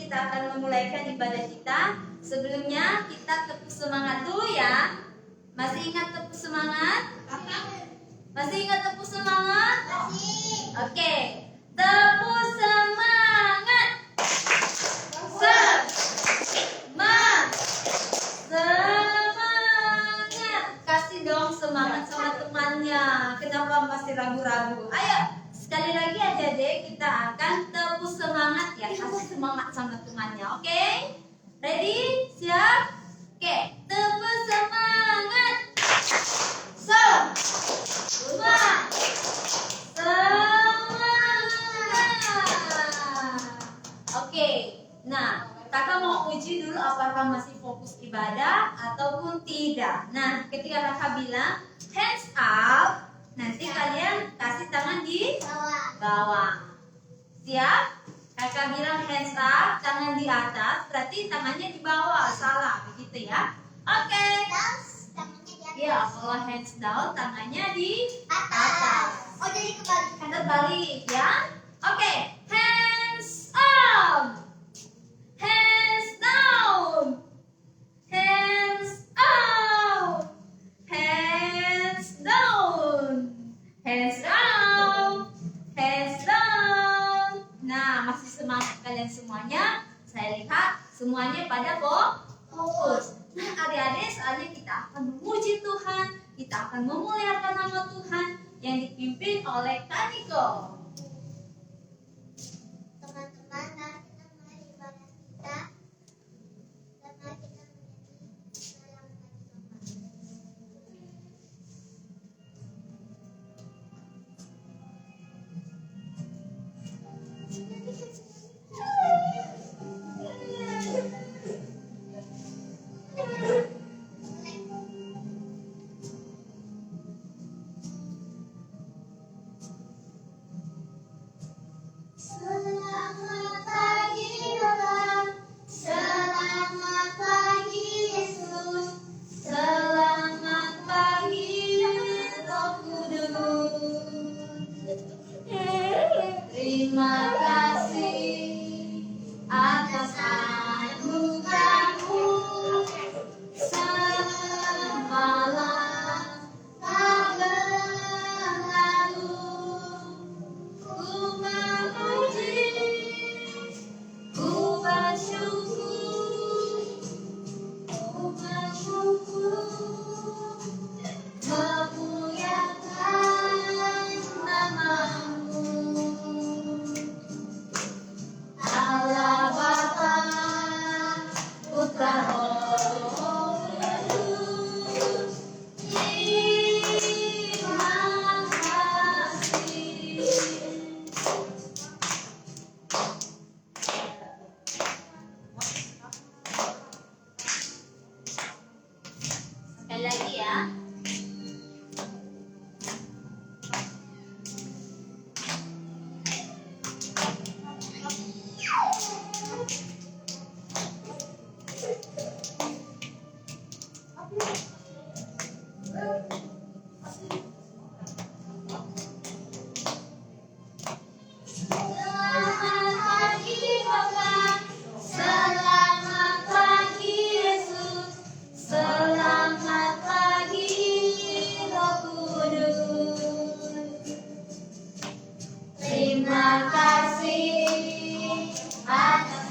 kita akan memulaikan ibadah kita. Sebelumnya kita tepuk semangat dulu ya. Masih ingat tepuk semangat? Masih ingat tepuk semangat? Masih. Oke. Tepuk semangat. Semangat. Kasih dong semangat sama temannya. Kenapa masih ragu-ragu? Ayo, sekali lagi aja deh kita akan tepuk semangat ya. Kasih semangat sama temannya, oke? Ready? Siap? Oke, tepuk semangat. Semangat. Oke, nah kakak mau uji dulu apakah masih fokus ibadah ataupun tidak. Nah, ketika kakak bilang hands up, nanti kalian kasih tangan di bawah. Siap? Kakak bilang hands up, tangan di atas, berarti tangannya di bawah. Salah, begitu ya? Oke. Ya, kalau hands down, tangannya di atas. Oh, jadi kebalikan. Terbalik ya. Oke, hands up. Hands down. Hands up. Hands down. Hands down. Hands down. Nah, masih semangat kalian semuanya. Saya lihat semuanya pada fokus. Nah, adik-adik, saatnya kita akan memuji Tuhan. Kita akan memuliakan nama Tuhan yang dipimpin oleh Kak Niko. Teman-teman, nanti kita mulai ibadah kita. Karena kita menjadi dalam Selamat pagi Tuhan, selamat pagi Yesus, selamat pagi Roh Kudus. Terima kasih atas anugerah-Mu semalam tak berlalu. Ku memuji, ku bersyukur, memuliakan nama-Mu. Allah Bapa, Putra Roh Kudus, terima kasih. Sekali lagi ya. Selamat pagi Bapak, selamat pagi Yesus, selamat pagi Roh Kudus. Terima kasih atas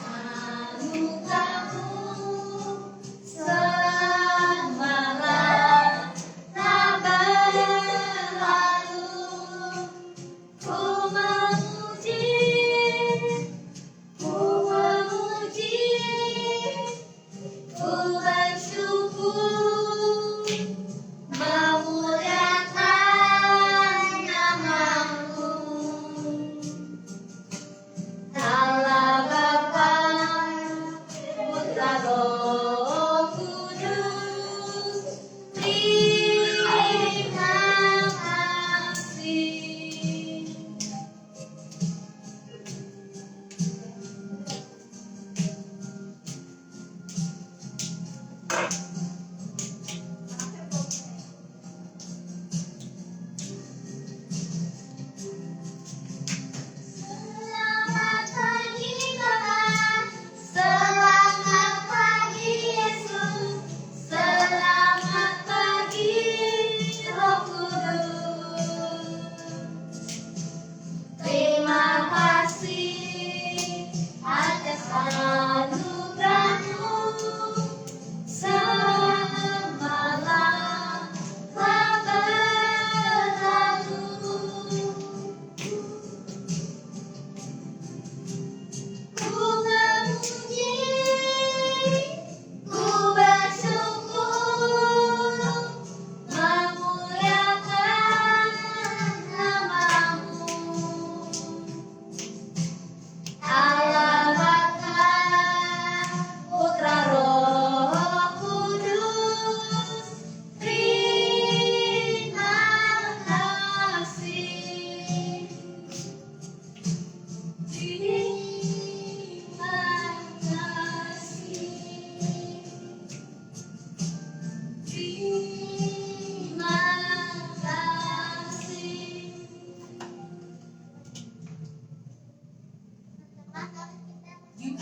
Oke,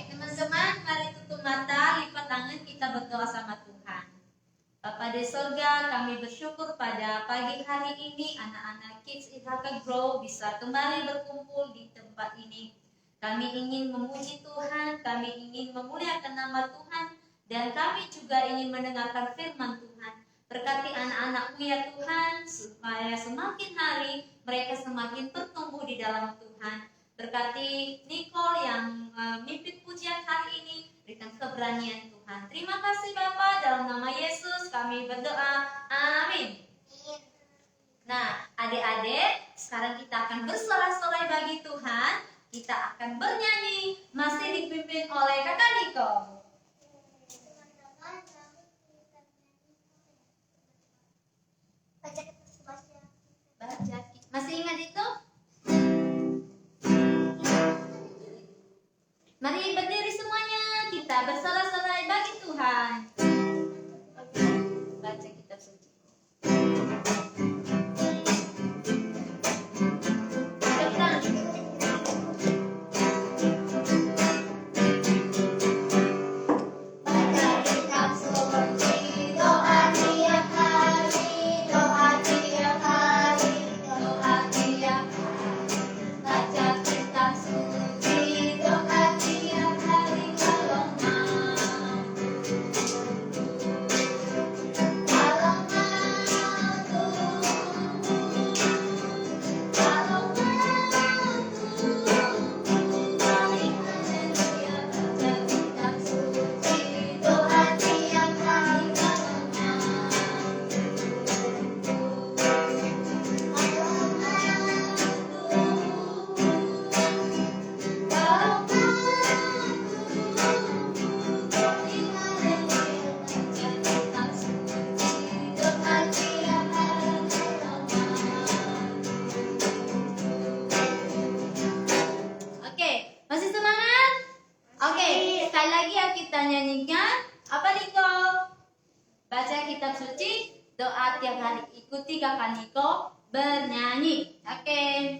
teman-teman, mari tutup mata, lipat tangan, kita berdoa sama Tuhan. Bapa di surga, kami bersyukur pada pagi hari ini anak-anak Kids IHK Grow bisa kembali berkumpul di tempat ini. Kami ingin memuji Tuhan, kami ingin memuliakan nama Tuhan, dan kami juga ingin mendengarkan firman Tuhan. Berkati anak-anakmu ya Tuhan, supaya semakin hari mereka semakin bertumbuh di dalam Tuhan. Berkati Nicole yang mimpin pujian hari ini, berikan keberanian Tuhan. Terima kasih Bapa, dalam nama Yesus kami berdoa. Amin. Nah, adik-adik, sekarang kita akan bersorak-sorai bagi Tuhan. Kita akan bernyanyi, masih dipimpin oleh Kakak Nicole. Baca, masih ingat itu? Mari berdiri semuanya, kita bersorak-sorai bagi Tuhan. Baca kitab suci. Kitab suci, doa tiap hari, ikuti Kakak Niko bernyanyi. Oke.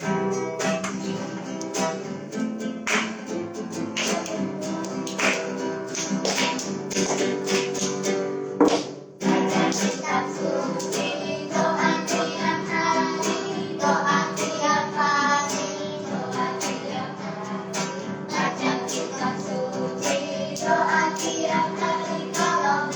Baca kitab suci, doa tiap hari, doa tiap hari, doa tiap hari. Baca kitab suci, doa tiap hari, kalau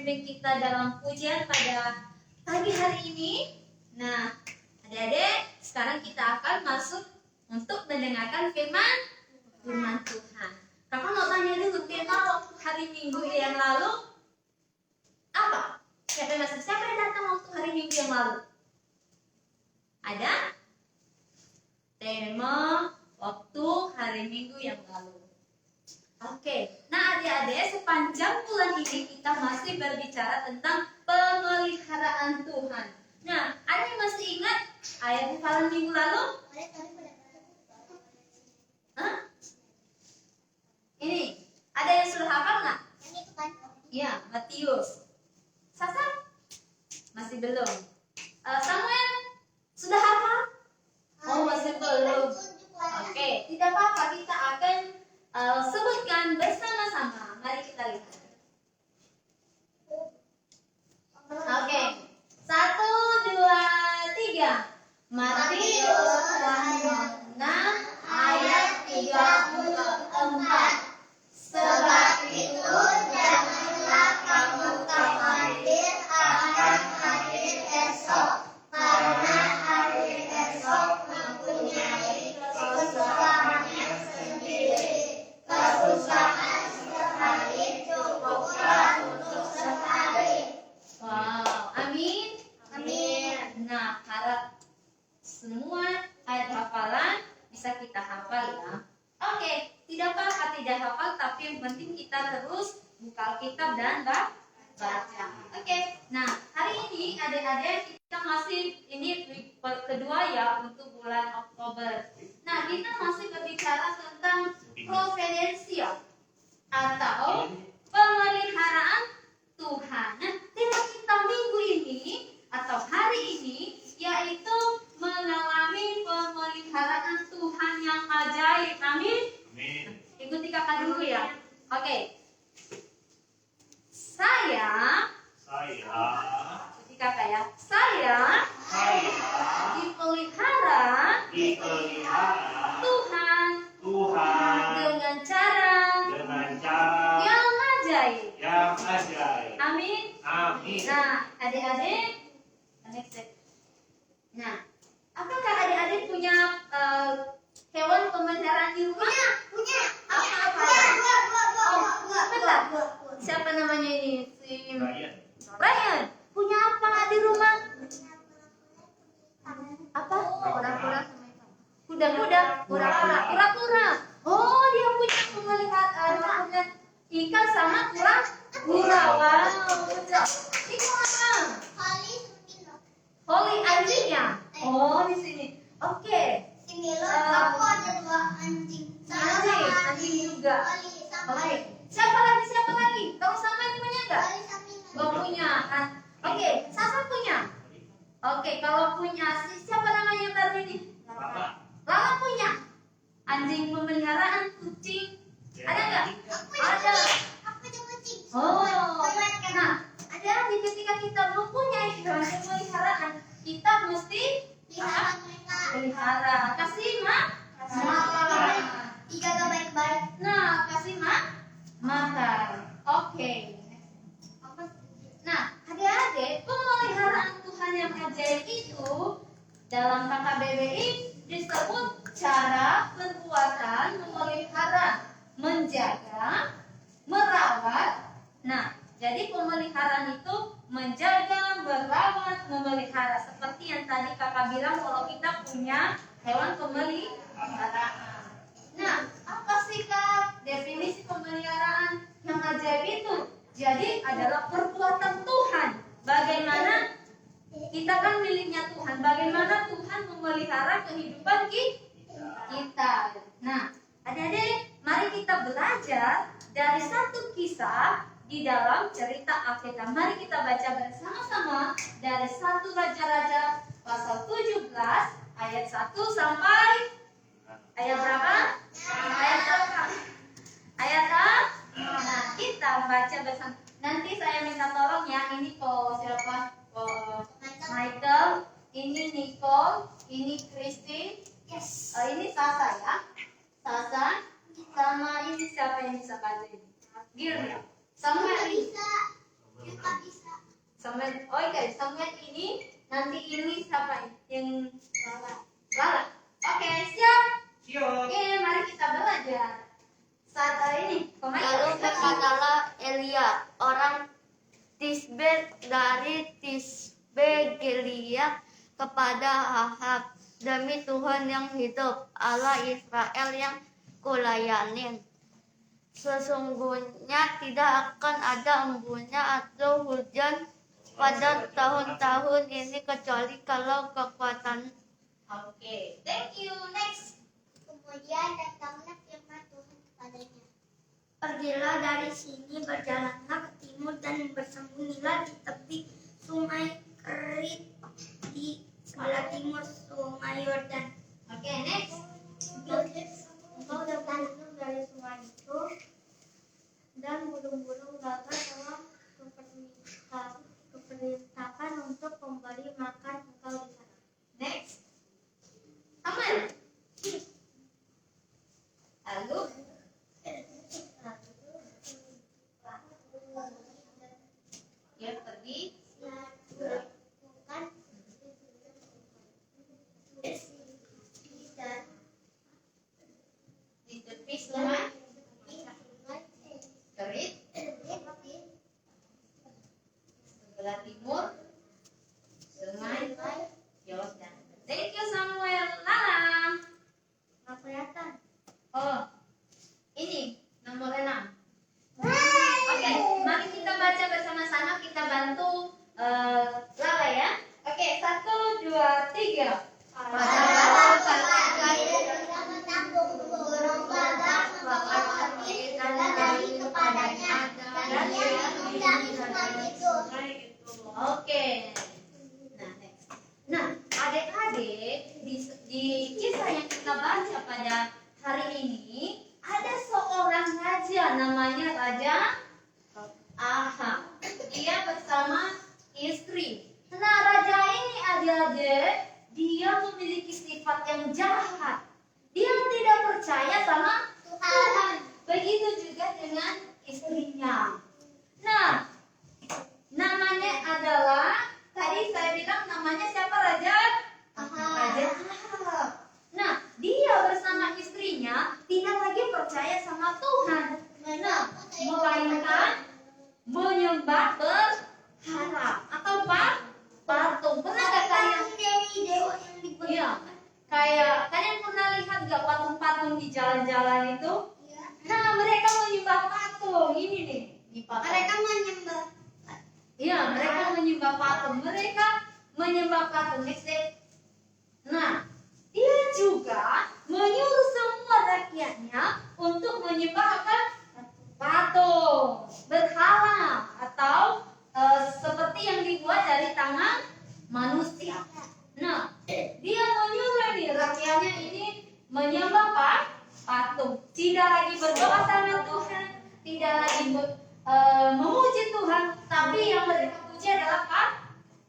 kita dalam pujian pada pagi hari ini. Nah, adik-adik, sekarang kita akan masuk untuk mendengarkan firman Tuhan. Kakak mau tanya dulu, tema waktu hari Minggu yang lalu apa? Siapa yang datang waktu hari Minggu yang lalu? Ada? Tema waktu hari Minggu yang lalu. Oke, nah adik-adik, sepanjang bulan ini kita masih berbicara tentang pemeliharaan Tuhan. Nah, ada yang masih ingat ayat hafalan minggu lalu? Hah? Ini, ada yang sudah hafal nggak? Iya, Matius. Sasa? Masih belum. Samuel, sudah hafal? Oh, masih belum. Oke, tidak apa-apa, kita akan sebutkan bersama-sama. Mari kita lihat. Oke. 1, 2, 3. Matius 6 ayat 34. Sebab itu janganlah kamu khawatir akan hari esok, karena hari esok mempunyai kesusahannya sendiri. Kesusahan sehari cukuplah untuk sehari. Wow, amin. Amin. Nah, harap semua ayat hafalan kita hafal ya. Oke, tidak apa-apa tidak hafal, tapi yang penting kita terus buka Alkitab dan baca. Oke, nah hari ini adik-adik kita masih ini week kedua ya untuk bulan Oktober. Nah kita masih berbicara tentang providensial atau pemeliharaan Tuhan. Nah tema kita minggu ini atau hari ini yaitu mengalami pemeliharaan Tuhan yang ajaib. Amin. Ikuti kakak dulu ya. Oke. Saya ikuti kakak ya. Saya dipelihara Tuhan dengan cara yang ajaib. Amin. Nah, adik-adik, nah, apakah adik-adik punya hewan pemeliharaan di rumah? Punya. Apa? Bentar. Siapa namanya ini? Si Ryan. Punya apa di rumah? Apa? Kura-kura. Oh, dia punya pemeliharaan ikan sama kura-kura. Wow, betul. Itu apa? Holly anjingnya. Oh, di sini. Oke. Aku ada 2 anjing. Anjing juga. Oke. Siapa lagi? Kamu sama yang punya enggak? Gak punya. Oke, Sasa punya. Oke, kalau punya siapa namanya yang baru ini? Lala punya. Anjing pemeliharaan, kucing. Ada enggak? Ada. Aku ada kucing. Oh. Nah, ada ketika kita mempunyai hewan pemeliharaan, kita mesti Lihat mereka. pelihara. Kasih makan. Dijaga baik-baik. Nah, kasih makan. Oke. Nah, adik-adik, pemeliharaan Tuhan yang ajaib itu dalam KKBBI disebut cara perbuatan memelihara, menjaga, merawat. Nah, jadi pemeliharaan itu menjaga, merawat, memelihara. Seperti yang tadi kakak bilang kalau kita punya hewan pemeliharaan. Nah, apa sih kak definisi pemeliharaan yang ajaib itu? Jadi adalah perbuatan Tuhan. Bagaimana kita kan miliknya Tuhan. Bagaimana Tuhan memelihara kehidupan kita. Nah, adik-adik, mari kita belajar dari satu kisah di dalam cerita Alkitab. Mari kita baca bersama-sama dari 1 Raja-Raja pasal 17 ayat 1 sampai ayat berapa? Ayat berapa? Ayat nah, kita baca bersama. Nanti saya minta tolong ya. Ini siapa? Michael. Ini Nicole. Ini Christine. Yes. Ini Sasa ya. Sasa. Sama ini siapa yang bisa baca ini? Gil. Samuel. Kita bisa. Samuel. Oke, Samuel ini. Nanti ini siapa? Yang Lala. Oke, siap. Oke, mari kita belajar. Saat ini, Lalu berkatalah Elia, orang Tisbe dari Tisbe Gilead kepada Ahab, demi Tuhan yang hidup, Allah Israel yang kulayanin, sesungguhnya tidak akan ada embunnya atau hujan pada tahun-tahun ini kecuali kalau kekuatan. Oke, thank you. Next. Kemudian datanglah firman Tuhan kepadanya. Pergilah dari sini, berjalanlah ke timur dan bersembunyilah di tepi sungai Kerit di sebelah timur sungai Yordan. Oke, next. Engkau dapat minum dari sungai itu, dan burung-burung gagak telah kuperintahkan untuk memberi makan engkau di sana. Next. Aman. Lalu dia pergi. Bukan dan pada hari ini, ada seorang raja namanya Raja Ahab. Dia bersama istri. Nah, raja ini adik-adik, dia memiliki sifat yang jahat. Dia tidak percaya sama Tuhan. Begitu juga dengan istrinya. Nah, namanya adalah, tadi saya bilang namanya siapa Raja? Raja Ahab. Nah, dia bersama istrinya tidak lagi percaya sama Tuhan. Nah, melainkan menyembah berhala atau patung. Pernah gak kalian? Iya. Kayak kalian pernah lihat gak patung-patung di jalan-jalan itu? Nah, mereka menyembah patung. Ini nih, di patung. Mereka menyembah. Iya, mereka menyembah patung. Mereka menyembah patung. Next day. Nah, dia juga menyuruh semua rakyatnya untuk menyembah apa? Patung, berhala, atau seperti yang dibuat dari tangan manusia. Nah, dia menyuruh nih rakyatnya ini menyembah patung. Tidak lagi berdoa sama Tuhan, tidak lagi memuji Tuhan, tapi yang mereka puji adalah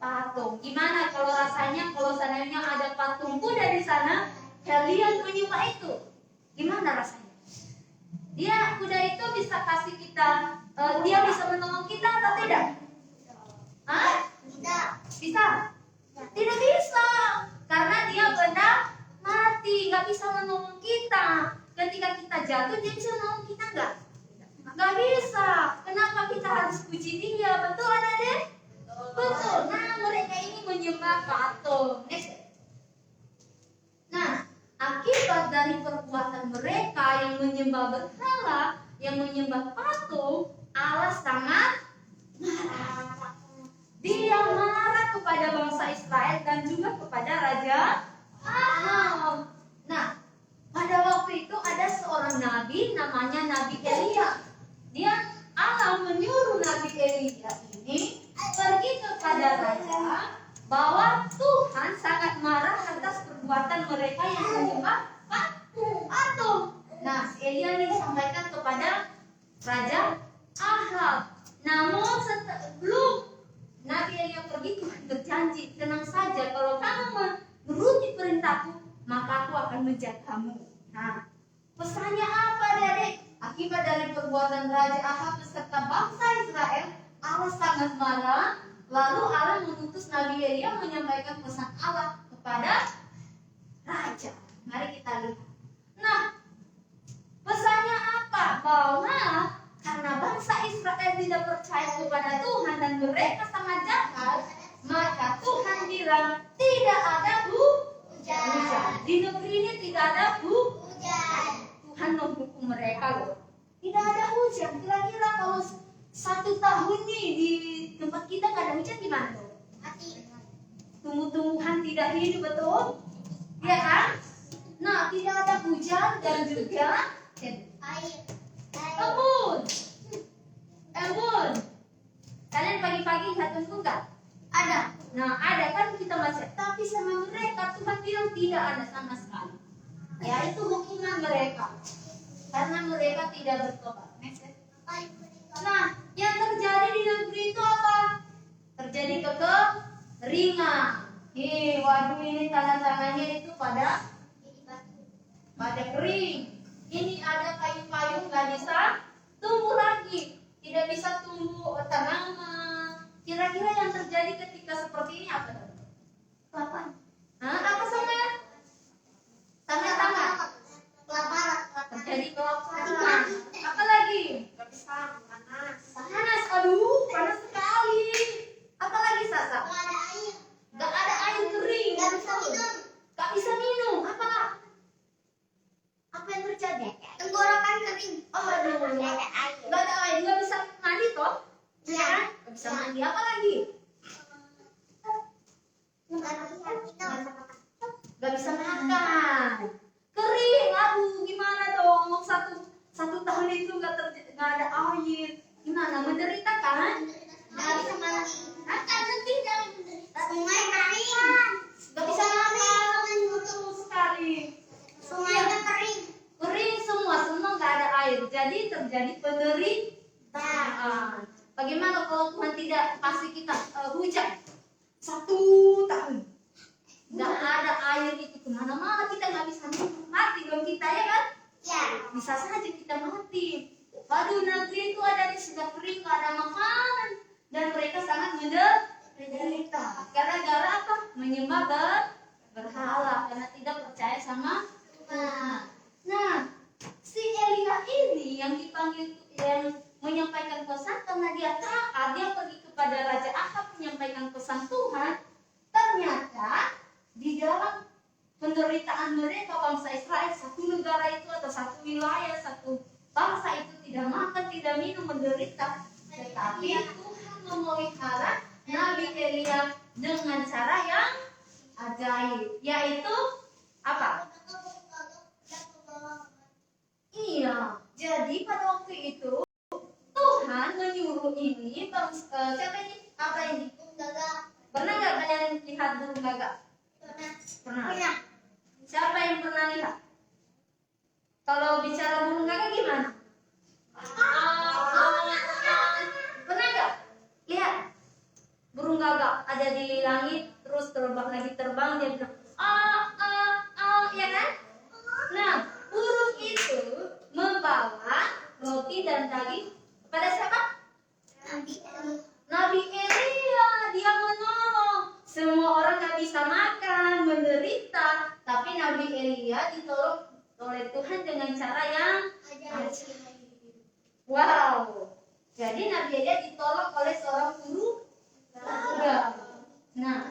patung. Gimana kalau rasanya kalau seandainya ada patung kuda di sana, kalian menyembah itu? Gimana rasanya? Dia kuda itu bisa kasih kita, dia bisa menolong kita atau tidak? Hah? Tidak. Bisa? Tidak bisa, karena dia benda mati, nggak bisa menolong kita. Ketika kita jatuh, dia bisa menolong kita nggak? Nggak bisa. Kenapa kita harus puji dia? Betul adik-adik? Betul. Nah, mereka ini menyembah patung. Next. Nah, akibat dari perbuatan mereka yang menyembah berhala, yang menyembah patung, Allah sangat marah. Dia marah kepada bangsa Israel dan juga kepada Raja Ahab. Nah, pada waktu itu ada seorang nabi namanya Nabi Elia. Dia Allah menyuruh Nabi Elia ini pergi kepada raja bahwa Tuhan sangat marah atas perbuatan mereka yang menyembah patung. Nah, Elia ini disampaikan kepada Raja Ahab. Namun sebelum Nabi Elia pergi, Tuhan berjanji, tenang saja, kalau kamu menuruti perintahku, maka aku akan menjagamu. Nah, pesannya apa, adik-adik? Akibat dari perbuatan Raja Ahab beserta bangsa Israel, Allah sangat marah. Lalu Allah mengutus Nabi Elia menyampaikan pesan Allah kepada raja. Mari kita lihat. Nah, pesannya apa? Bahwa karena bangsa Israel tidak percaya kepada Tuhan dan mereka sangat jahat, maka Tuhan bilang tidak ada hujan. Di negeri ini tidak ada hujan. Tuhan menghukum mereka loh. Tidak ada hujan. Kira-kira kalau 1 tahun nih di tempat kita nggak ada hujan gimana tuh? Mati. Tumbuh-tumbuhan tidak hidup, betul? Ya kan? Nah, tidak ada hujan dan juga Air. embun. Kalian pagi-pagi lihat embun nggak? Ada. Nah, ada kan kita masih. Tapi sama mereka Tuhan bilang tidak ada sama sekali. Ya, itu hukuman mereka. Karena mereka tidak bertobat. Nah, yang terjadi di negeri itu apa? Terjadi kekeringan. Waduh, ini tanah-tanahnya itu pada kering. Ini ada kayu-kayu nggak bisa tumbuh lagi, tidak bisa tumbuh tanaman. Kira-kira yang terjadi ketika seperti ini apa? Kelaparan. Apa sama? Sama-sama. Kelaparan. Terjadi kelaparan. Apa lagi? Gak bisa. Panas. Panas. Aduh, panas sekali. Apa lagi, Sasa? Gak ada air. Gak ada air kering. Gak bisa minum. Gak bisa minum. Apa yang terjadi? Tenggorokan kering. Oh, aduh. Gak ada air. Gak ada air. Gak bisa mandi toh? Iya. Gak bisa mandi. Apa lagi? Gak bisa minum. Gak bisa makan. Kering. Aduh, gimana dong? Satu tahun itu gak ada air. Gimana? Menderita kan? Gak bisa mandi. Akan tidak. Sungai kering. Gak bisa makan. Betul sekali. Sungainya kering. terjadi penderitaan. Bagaimana kalau Tuhan tidak kasih kita hujan 1 tahun? Nggak ada air itu kemana-mana, kita nggak bisa minum, mati dong kita ya kan? Ya. Bisa saja kita mati. Waduh, negeri itu ada di sudah kering, nggak ada makanan, dan mereka sangat menderita. Gara-gara apa? Menyembah berhala karena tidak percaya sama Tuhan. Nah, si Elia ini yang dipanggil, yang menyampaikan pesan karena dia taat, dia pergi kepada Raja Ahab menyampaikan pesan Tuhan. Ternyata di dalam penderitaan mereka bangsa Israel, satu negara itu atau satu wilayah, satu bangsa itu tidak makan, tidak minum, menderita. Tetapi Tuhan memelihara Nabi Elia dengan cara yang ajaib, yaitu apa? Iya, jadi pada waktu itu Tuhan menyuruh ini siapa ini? Apa ini? Pernah nggak kalian lihat burung gagak? Pernah. Siapa yang pernah lihat? Kalau bicara burung gagak gimana? Pernah nggak lihat burung gagak ada di langit terus terbang lagi terbang, dia bilang ya kan? Nah, burung itu membawa roti dan daging kepada siapa? Nabi Elia. Dia menolong. Semua orang nggak bisa makan, menderita, tapi Nabi Elia ditolong oleh Tuhan dengan cara yang ajaib. Wow. Jadi Nabi Elia ditolong oleh seorang guru raga. Nah,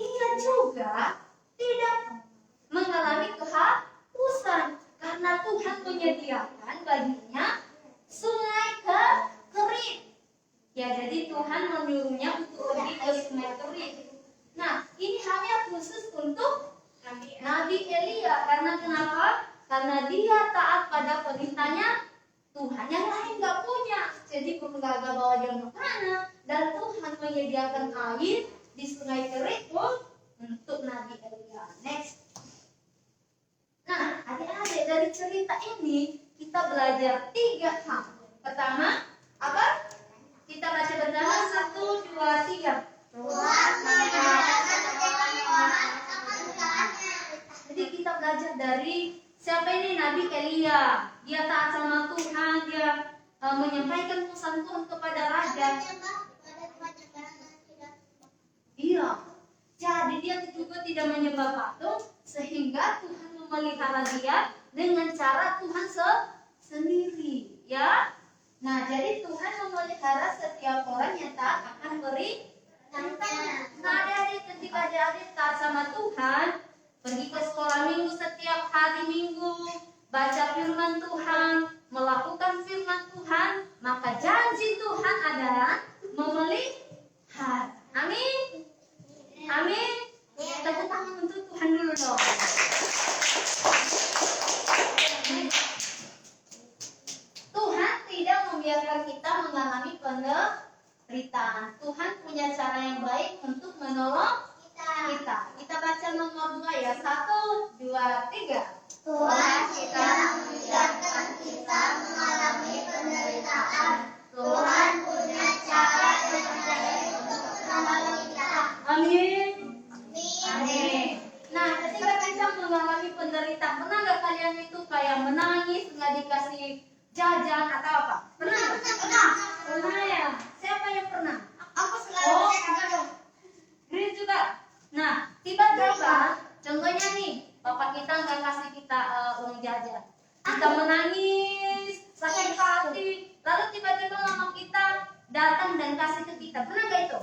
dia juga tidak mengalami kehausan karena Tuhan menyediakan baginya sungai kering. Ya, jadi Tuhan menyuruhnya untuk pergi ke sungai kering. Nah, ini hanya khusus untuk Nabi Elia. Karena kenapa? Karena dia taat pada perintahnya Tuhan. Yang lain nggak punya. Jadi burung gagak bawa dia makanan, dan Tuhan menyediakan air di sungai kering untuk Nabi Elia. Next. Nah, adik-adik, dari cerita ini kita belajar 3 hal. Pertama, apa? Kita baca bersama 1, 2, 3. Jadi kita belajar dari siapa ini? Nabi Elia. Dia taat sama Tuhan, dia menyampaikan pesan Tuhan kepada raja. Iya. Jadi dia juga tidak menyembah patung, sehingga Tuhan memelihara dia dengan cara Tuhan sendiri, ya. Nah, jadi Tuhan memelihara setiap orang yang taat akan beri. Nah, adik-adik, ketika adik-adik taat sama Tuhan, pergi ke sekolah minggu setiap hari Minggu, baca firman Tuhan, melakukan firman Tuhan, maka janji Tuhan adalah memelihara. Amin. Amin. Tepuk tangan untuk Tuhan dulu dong. Tuhan tidak membiarkan kita mengalami penderitaan. Tuhan punya cara yang baik untuk menolong kita. Kita baca nomor 2 ya. 1, 2, 3. Tuhan tidak membiarkan kita mengalami penderitaan. Tuhan punya cara yang baik untuk menolong kita. Amin. Amin. Amin. Nah, ketika kita mengalami penderitaan, pernah nggak kalian itu kayak menangis, nggak dikasih jajan atau apa? Pernah? Pernah ya. Siapa yang pernah? Aku selalu dong. Green juga. Nah, tiba-tiba, contohnya nih, bapak kita nggak kasih kita uang jajan. Kita menangis, sakit hati, lalu tiba-tiba mama kita datang dan kasih ke kita. Pernah nggak itu?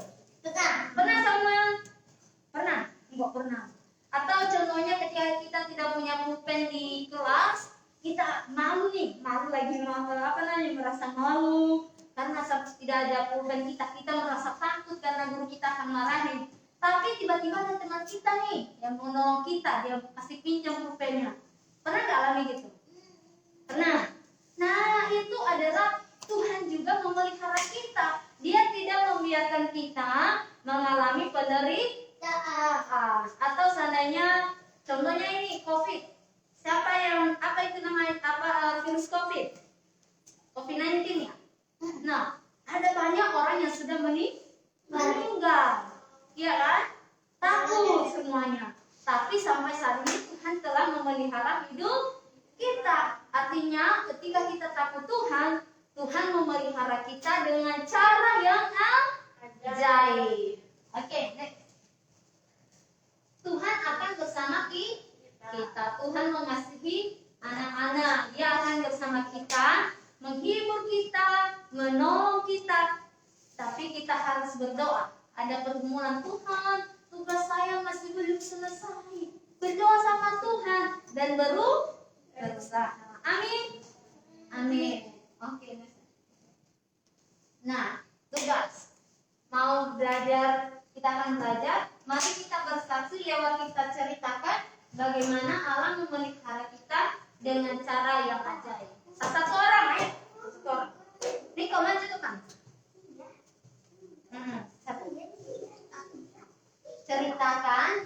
Pernah sama? Pernah? Enggak pernah. Atau contohnya ketika kita tidak punya pulpen di kelas, kita malu nih, merasa malu karena tidak ada pulpen kita merasa takut karena guru kita akan marahin. Tapi tiba-tiba ada teman kita nih yang menolong kita, dia kasih pinjam pulpennya. Pernah nggak alami gitu? Pernah. Nah, itu adalah Tuhan juga memelihara kita. Dia tidak membiarkan kita mengalami penderitaan. Atau seandainya, contohnya ini COVID. Siapa yang apa itu namanya virus COVID-19 ya? Nah, ada banyak orang yang sudah meninggal. Iya kan? Takut semuanya. Tapi sampai saat ini Tuhan telah memelihara hidup kita. Artinya ketika kita takut Tuhan, Tuhan memelihara kita dengan cara yang ajaib. Oke, next. Tuhan akan bersama kita. Tuhan mengasihi anak-anak. Dia akan bersama kita, menghibur kita, menolong kita. Tapi kita harus berdoa. Ada pergumulan Tuhan, tugas saya masih belum selesai. Berdoa sama Tuhan dan berusaha. Amin. Amin. Oke. Nah, tugas. Mau belajar, kita akan belajar. Mari kita bersaksi lewat kita ceritakan bagaimana Allah memelihara kita dengan cara yang ajaib. Satu orang, ayo. Satu orang. Niko, maju tuh kan. Satu. Ceritakan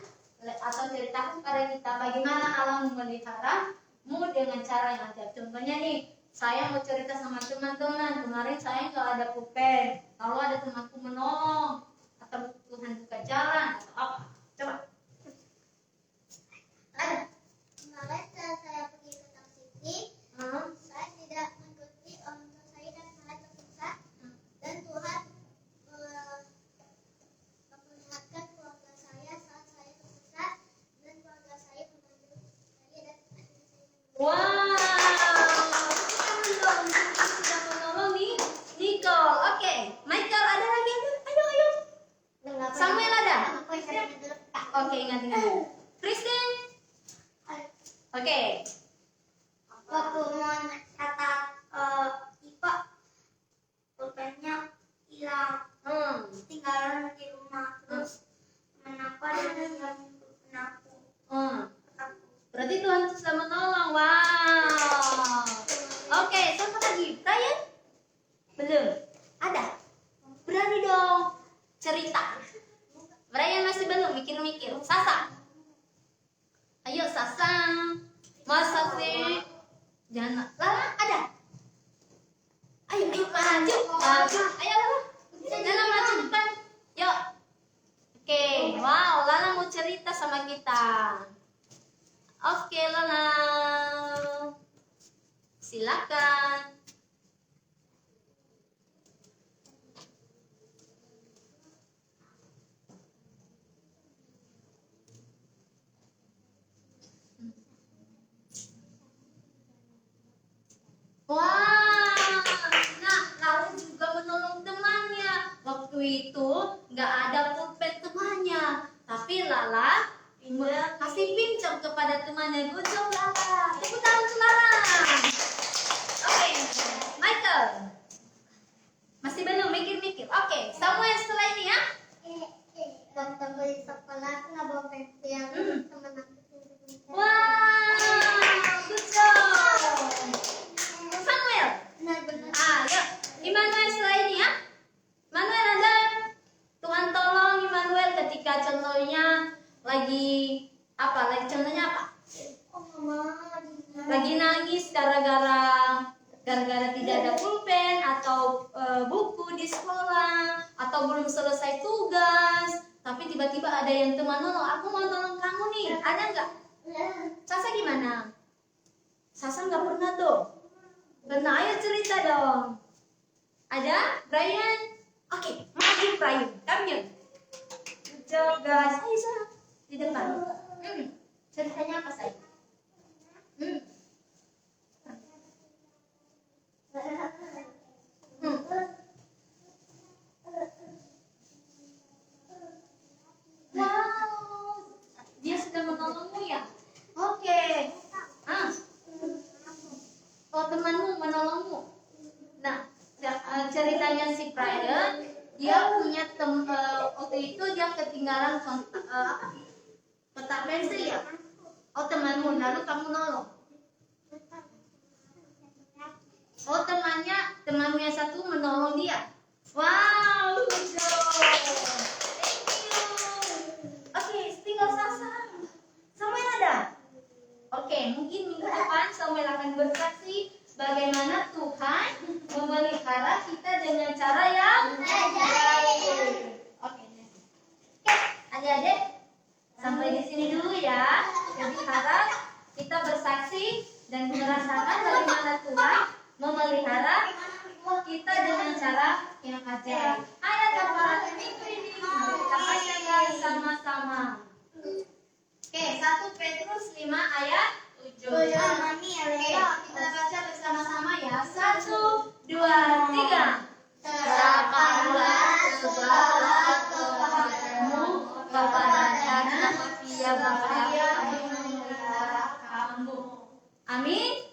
pada kita bagaimana Allah memeliharamu dengan cara yang ajaib. Contohnya nih, saya mau cerita sama teman-teman. Kemarin saya nggak ada pulpen. Kalau ada temanku menolong atau Tuhan buka jalan atau apa? Coba. Ada. Kemarin saat saya pergi ke Taksiti, saya tidak mengikuti orang tua saya dan saya tersesat. Dan Tuhan memperlihatkan keluarga saya saat saya tersesat dan keluarga saya membantu saya dan adik saya. Wow, sudah menolong nih, Nicole. Oke, Michael ada lagi? Ayo. Samuel ada? Oke, ingat. Christine. Oke. Waktu mau catat IPA, pulpennya hilang. Tinggalan di rumah. Terus kenapa dia yang pulpen aku? Berarti Tuhan sudah menolong. Wow. Oke, siapa lagi? Brian? Belum. Ada? Berani dong cerita. Brian masih belum mikir-mikir. Sasa. Ayo Sasa. Masa sih? Jangan. Lala ada? Ayo maju. Ayo Lala. Lala maju depan. Yuk. Oke. Wow, Lala mau cerita sama kita. Oke, Lala. Silakan. Wah, nah Lala juga menolong temannya. Waktu itu nggak ada pulpen temannya, tapi Lala kasih pinjam kepada temannya. Good job Lala. Tepuk tangan untuk Lala. Oke, Michael. Masih belum mikir-mikir. Oke, Samuel setelah ini ya. Waktu di sekolah aku nggak bawa pensil, teman aku. Wah, good job. Samuel. Benar-benar. Yuk. Immanuel setelah ini ya. Immanuel ada. Tuhan tolong Immanuel ketika contohnya lagi contohnya apa? Lagi nangis gara-gara tidak ada pulpen atau buku di sekolah atau belum selesai tugas, tapi tiba-tiba ada yang teman nolong. Aku mau tolong kamu nih, ada nggak? Sasa gimana? Sasa nggak pernah tuh. Benar, ayo cerita dong. Ada? Brian? Oke, maju Brian. Come here. Good job guys. Ayo sana. Di depan. Ceritanya apa saya? Wow, dia sudah menolongmu ya? Oke. Oh, temanmu menolongmu. Nah, ceritanya si Brian, dia punya waktu itu dia ketinggalan kotak pensil ya. Oh, temanmu, lalu kamu nolong. Oh, temanmu yang satu menolong dia. Wow, good job. Thank you. Oke, tinggal Sasa. Samuel ada? Oke, mungkin minggu depan Samuel akan bersaksi bagaimana Tuhan memelihara kita dengan cara yang baik. Oke, adik-adik, sampai di sini dulu ya. Jadi harap kita bersaksi dan merasakan bagaimana Tuhan memelihara kita dengan cara yang ajaib. Ayo Bapak, minggu ini mari kita bacakan sama-sama. Oke, 1 Petrus 5 ayat 7. Mami, Oke, kita baca bersama-sama ya. 1, 2, 3. Serahkanlah segala kepadamu kepada Dia Bapa yang memelihara kamu. Amin.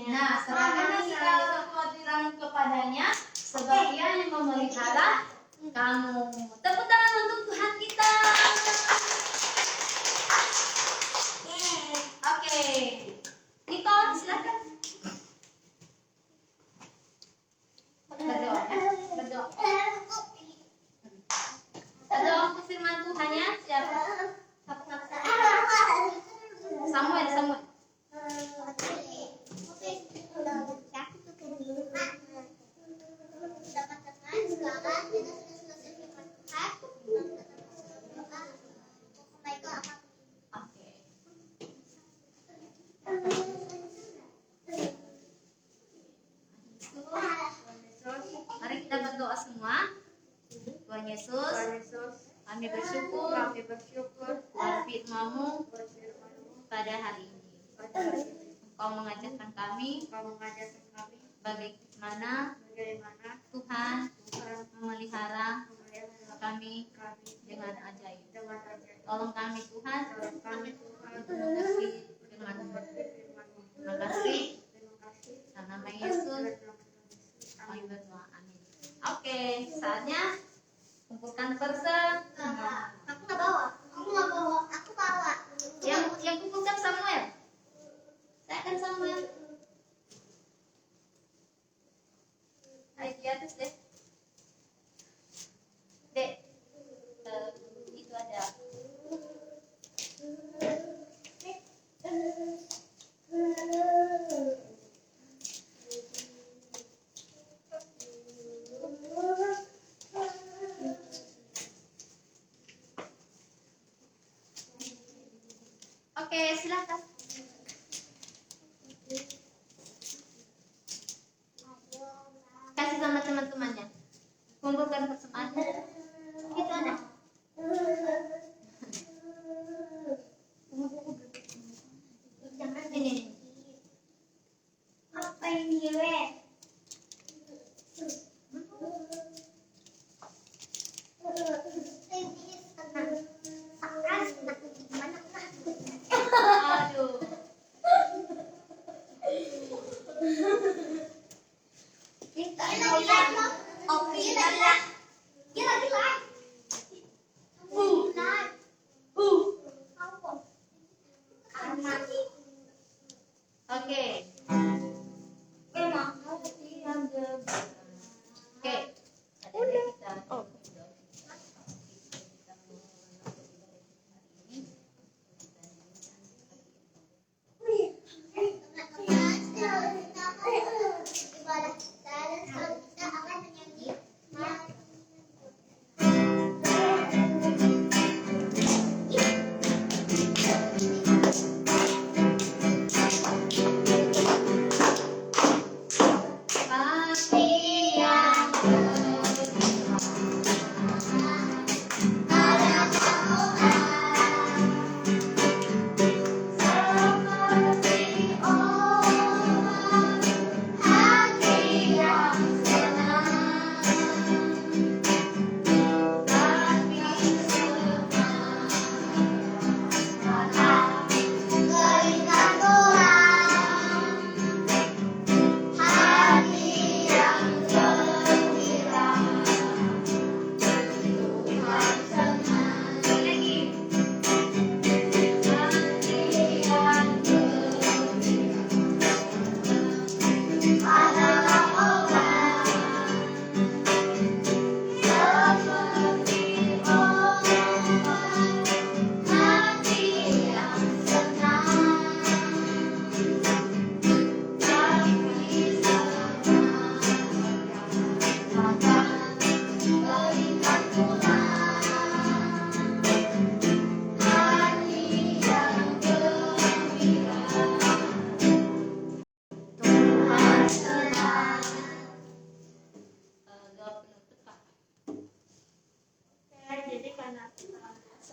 Nah, serahkanlah segala kekhawatiran kepadanya, sebab Dia yang memelihara kamu. Tepuk tangan untuk Tuhan kita. Oke, Nicole silakan. Berdoa ya, berdoa. Berdoa untuk firman Tuhan ya. Siapa? Samuel. Oke. Mari kita berdoa semua. Tuhan Yesus, kami bersyukur atas firman-Mu pada hari ini. Engkau mengajarkan kami bagaimana Tuhan memelihara kami dengan ajaib. Tolong kami Tuhan untuk mengerti firman-Mu. Terima kasih. Dalam nama Yesus kami berdoa. Amin. Oke, saatnya kumpulkan person. Aku nggak bawa. Aku bawa. Yang kumpulkan Samuel. Saya akan Samuel. Ayo di atas deh. Dek, itu ada. Oke, silakan. Kasih sama teman-temannya. Kumpulkan persembahannya. Itu ada. Jangan ini. Apa ini, we? Aduh.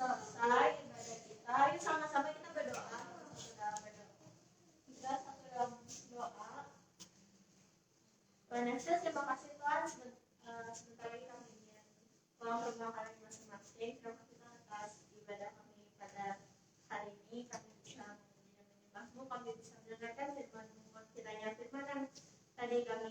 selesai ibadah kita, yuk sama-sama kita berdoa. Kita berdoa. Kita satu dalam doa. Tuhan Yesus, terima kasih Tuhan sebentar lagi kami ingin pulang ke rumah kami masing-masing. Terima kasih Tuhan atas ibadah kami pada hari ini. Kami bisa menyembah-Mu, kami bisa mendengarkan firman-Mu. Kiranya firman yang tadi kami